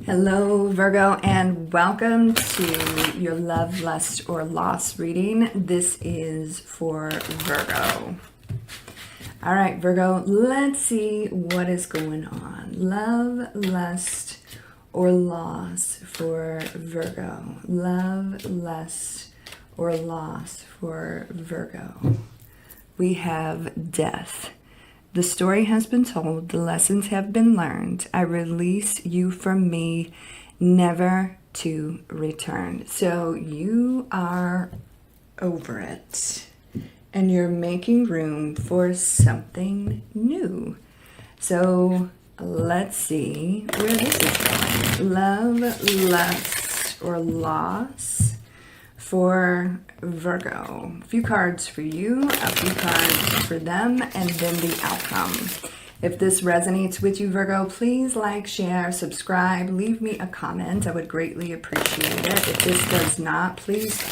Hello, Virgo, and welcome to your love, lust, or loss reading. This is for Virgo. All right, Virgo, let's see what is going on. Love, lust, or loss for Virgo. Love, lust, or loss for Virgo. We have death. The story has been told, the lessons have been learned. I release you from me, never to return. So you are over it, and you're making room for something new. So let's see where this is going. Love, lust, or loss for Virgo. A few cards for you, a few cards for them, and then the outcome. If this resonates with you, Virgo, please like, share, subscribe, leave me a comment. I would greatly appreciate it. If this does not, please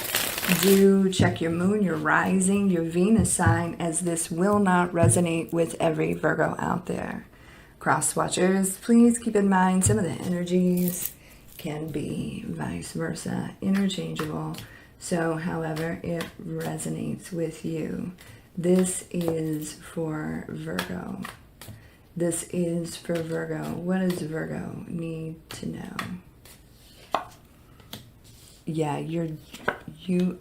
do check your moon, your rising, your Venus sign, as this will not resonate with every Virgo out there. Cross watchers, please keep in mind some of the energies can be vice versa, interchangeable. So, however it resonates with you, this is for Virgo. This is for Virgo. What does Virgo need to know? Yeah, you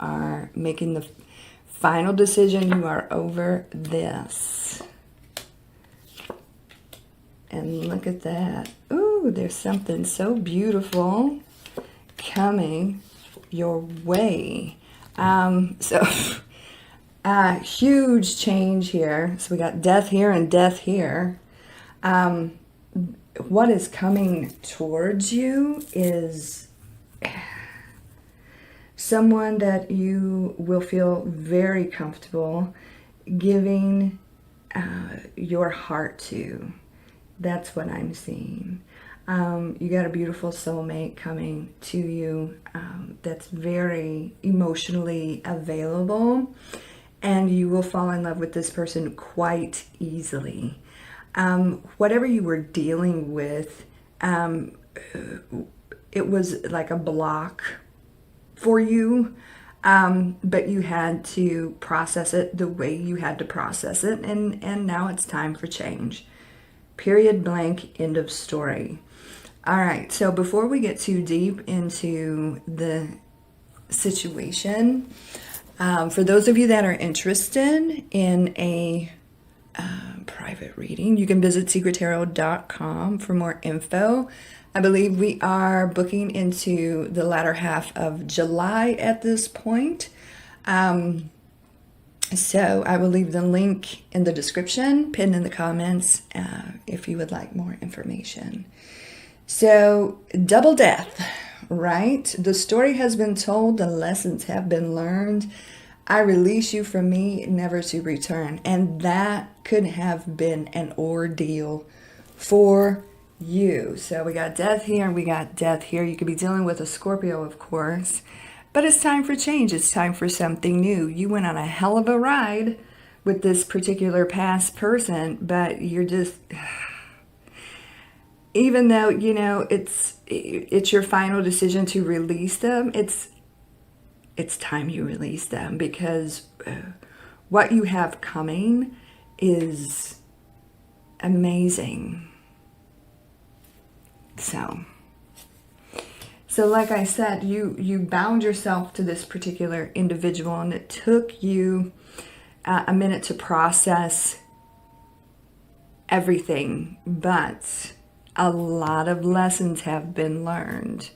are making the final decision. You are over this. And look at that. Ooh, there's something so beautiful coming your way. Huge change here. So we got death here and death here. What is coming towards you is someone that you will feel very comfortable giving your heart to. That's what I'm seeing. You got a beautiful soulmate coming to you that's very emotionally available, and you will fall in love with this person quite easily. Whatever you were dealing with, it was like a block for you, but you had to process it the way you had to process it, and now it's time for change. Period, blank, end of story. All right, so before we get too deep into the situation, for those of you that are interested in a private reading, you can visit secrettarot.com for more info. I believe we are booking into the latter half of July at this point. So I will leave the link in the description, pinned in the comments, if you would like more information. So, double death, right? The story has been told, the lessons have been learned. I release you from me, never to return. And that could have been an ordeal for you. So we got death here and we got death here. You could be dealing with a Scorpio, of course. But it's time for change. It's time for something new. You went on a hell of a ride with this particular past person, but you're just... Even though, you know, it's your final decision to release them, it's time you release them, because what you have coming is amazing. So like I said, you bound yourself to this particular individual, and it took you a minute to process everything, but a lot of lessons have been learned.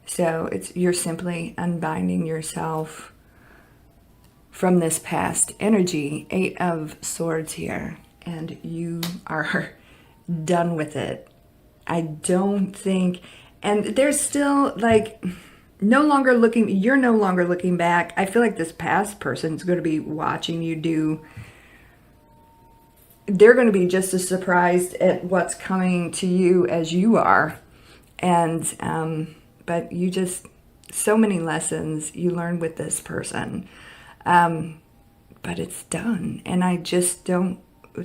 So you're simply unbinding yourself from this past energy. 8 of Swords here, and you are done with it. I don't think, and there's still like you're no longer looking back. I feel like this past person's going to be watching you do. They're going to be just as surprised at what's coming to you as you are. And, but you just, so many lessons you learned with this person. But it's done. And I just don't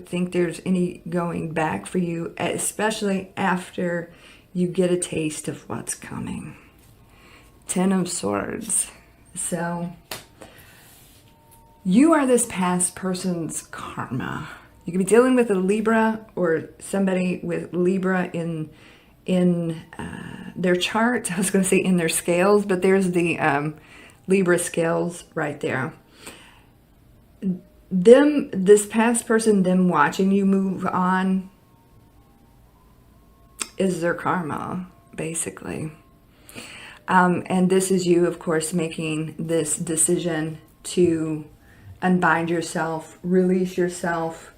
think there's any going back for you, especially after you get a taste of what's coming. 10 of Swords. So you are this past person's karma. You could be dealing with a Libra or somebody with Libra in their chart. I was going to say in their scales, but there's the Libra scales right there. This past person, them watching you move on, is their karma, basically. And this is you, of course, making this decision to unbind yourself, release yourself,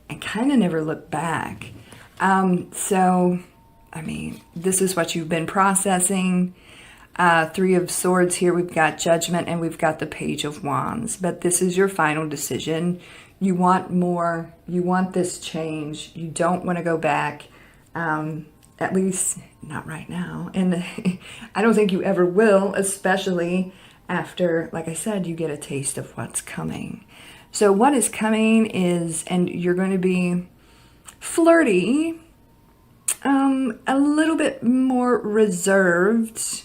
and kind of never look back. So, I mean, this is what you've been processing. 3 of Swords here, we've got Judgment, and we've got the Page of Wands. But this is your final decision. You want more. You want this change. You don't want to go back, at least not right now. And I don't think you ever will, especially after, like I said, you get a taste of what's coming. So what is coming is, and you're going to be flirty, a little bit more reserved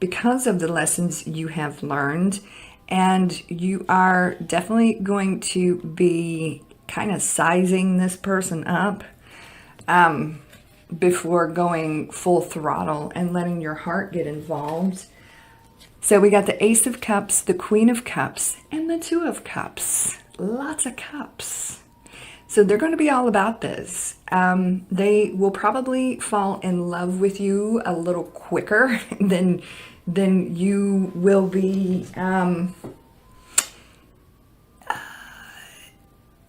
because of the lessons you have learned, and you are definitely going to be kind of sizing this person up before going full throttle and letting your heart get involved. So we got the Ace of Cups, the Queen of Cups, and the Two of Cups. Lots of cups. So they're going to be all about this. They will probably fall in love with you a little quicker than you will be. I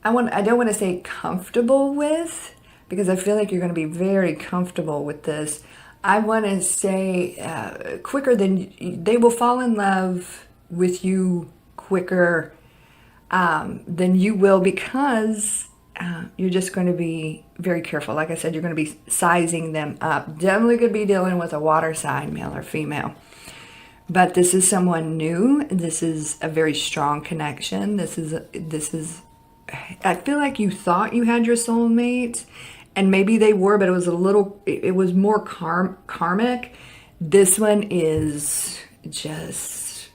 don't want to say comfortable with, because I feel like you're going to be very comfortable with this. I want to say quicker than they will fall in love with you quicker than you will, because you're just going to be very careful. Like I said, you're going to be sizing them up. Definitely could be dealing with a water sign, male or female. But this is someone new. This is a very strong connection. This is. I feel like you thought you had your soulmate, and maybe they were, but it was more karmic. This one is just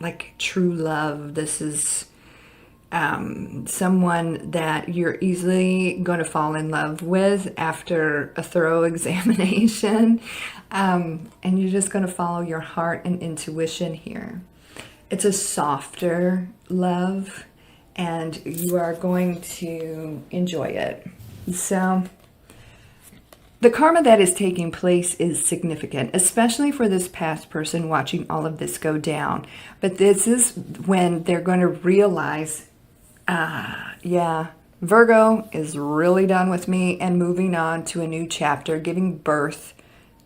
like true love. This is someone that you're easily going to fall in love with after a thorough examination. And you're just going to follow your heart and intuition here. It's a softer love, and you are going to enjoy it. So the karma that is taking place is significant, especially for this past person watching all of this go down. But this is when they're going to realize, yeah, Virgo is really done with me and moving on to a new chapter, giving birth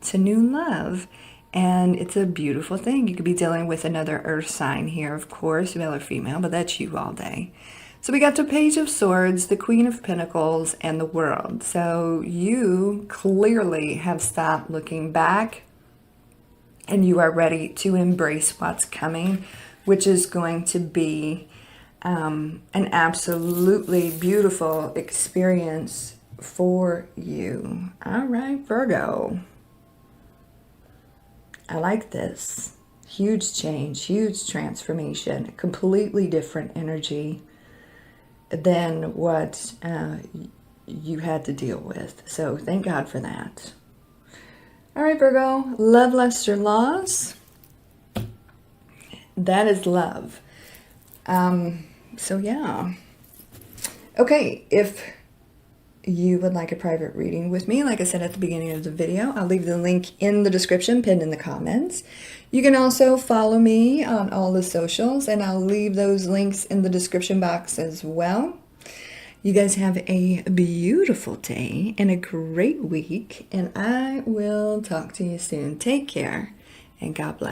to new love. And it's a beautiful thing. You could be dealing with another earth sign here, of course, male or female, but that's you all day. So we got the Page of Swords, the Queen of Pentacles, and the World. So you clearly have stopped looking back, and you are ready to embrace what's coming, which is going to be an absolutely beautiful experience for you. All right, Virgo. I like this. Huge change, huge transformation, completely different energy than what you had to deal with. So thank God for that. All right, Virgo, love, lust, or loss. That is love. So yeah. Okay, if you would like a private reading with me, like I said at the beginning of the video, I'll leave the link in the description, pinned in the comments. You can also follow me on all the socials, and I'll leave those links in the description box as well. You guys have a beautiful day and a great week, and I will talk to you soon. Take care, and God bless.